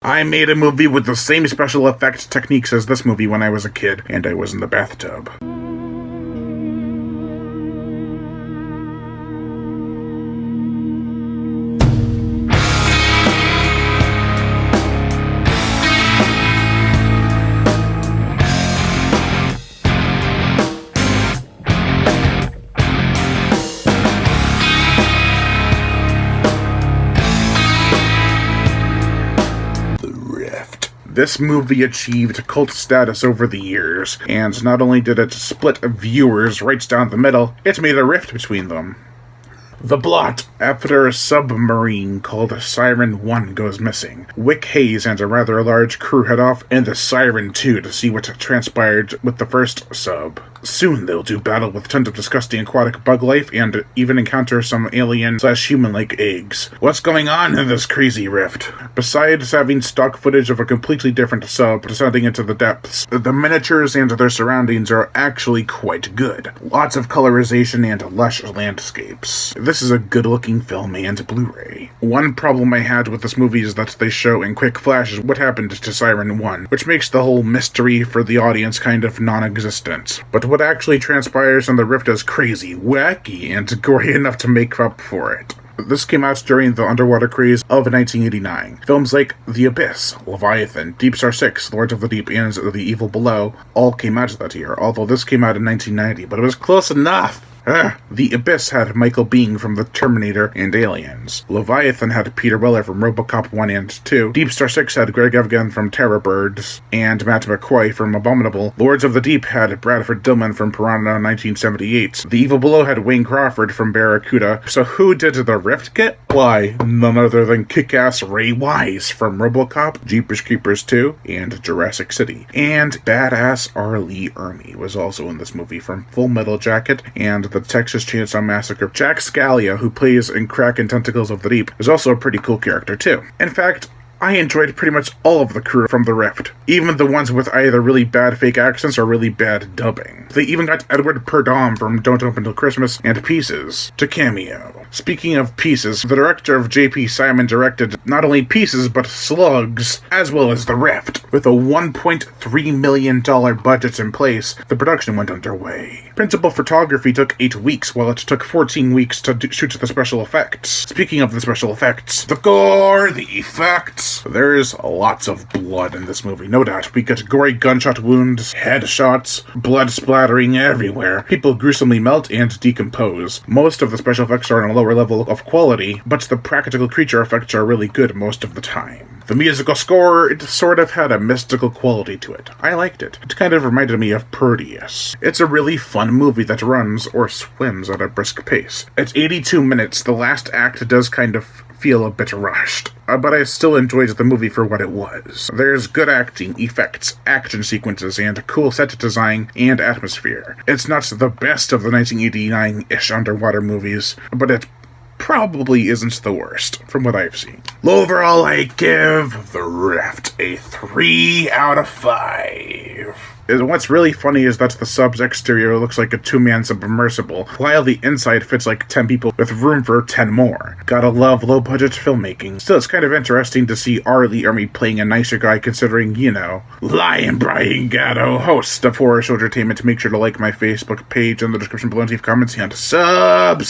I made a movie with the same special effects techniques as this movie when I was a kid, and I was in the bathtub. This movie achieved cult status over the years, and not only did it split viewers right down the middle, it made a rift between them. The plot. After a submarine called Siren 1 goes missing, Wick Hayes and a rather large crew head off in the Siren 2 to see what transpired with the first sub. Soon they'll do battle with tons of disgusting aquatic bug life and even encounter some alien/human-like eggs. What's going on in this crazy rift? Besides having stock footage of a completely different sub descending into the depths, the miniatures and their surroundings are actually quite good. Lots of colorization and lush landscapes. This is a good-looking film and Blu-ray. One problem I had with this movie is that they show in quick flashes what happened to Siren 1, which makes the whole mystery for the audience kind of non-existent. But what actually transpires in the rift is crazy, wacky, and gory enough to make up for it. This came out during the underwater craze of 1989. Films like The Abyss, Leviathan, Deep Star 6, Lords of the Deep, and The Evil Below all came out that year, although this came out in 1990, but it was close enough. The Abyss had Michael Biehn from The Terminator and Aliens. Leviathan had Peter Weller from RoboCop 1 and 2. Deep Star 6 had Greg Evigan from Terror Birds and Matt McCoy from Abominable. Lords of the Deep had Bradford Dillman from Piranha 1978. The Evil Below had Wayne Crawford from Barracuda. So who did the rift get? Why, none other than kick-ass Ray Wise from RoboCop, Jeepers Creepers 2, and Jurassic City. And badass R. Lee Ermey was also in this movie from Full Metal Jacket and The Texas Chainsaw Massacre. Jack Scalia, who plays in Kraken Tentacles of the Deep, is also a pretty cool character too. In fact, I enjoyed pretty much all of the crew from The Rift, even the ones with either really bad fake accents or really bad dubbing. They even got Edward Purdom from Don't Open Till Christmas and Pieces to cameo. Speaking of Pieces, the director of J.P. Simon directed not only Pieces but Slugs, as well as The Rift. With a $1.3 million budget in place, the production went underway. Principal photography took 8 weeks, while it took 14 weeks to shoot the special effects. Speaking of the special effects, the gore, the effects. There's lots of blood in this movie, no doubt. We get gory gunshot wounds, headshots, blood splattering everywhere. People gruesomely melt and decompose. Most of the special effects are on a lower level of quality, but the practical creature effects are really good most of the time. The musical score, it sort of had a mystical quality to it. I liked it. It kind of reminded me of Proteus. It's a really fun movie that runs or swims at a brisk pace. At 82 minutes, the last act does kind of feel a bit rushed, but I still enjoyed the movie for what it was. There's good acting, effects, action sequences, and cool set design and atmosphere. It's not the best of the 1989-ish underwater movies, but it probably isn't the worst, from what I've seen. Overall, I give The Rift a 3 out of 5. What's really funny is that the sub's exterior looks like a 2-man submersible, while the inside fits like 10 people with room for 10 more. Gotta love low-budget filmmaking. Still, it's kind of interesting to see R. Lee Ermey playing a nicer guy considering, you know, Lion Brian Gatto, host of Horror Show Entertainment. Make sure to like my Facebook page in the description below and leave comments and subscribe.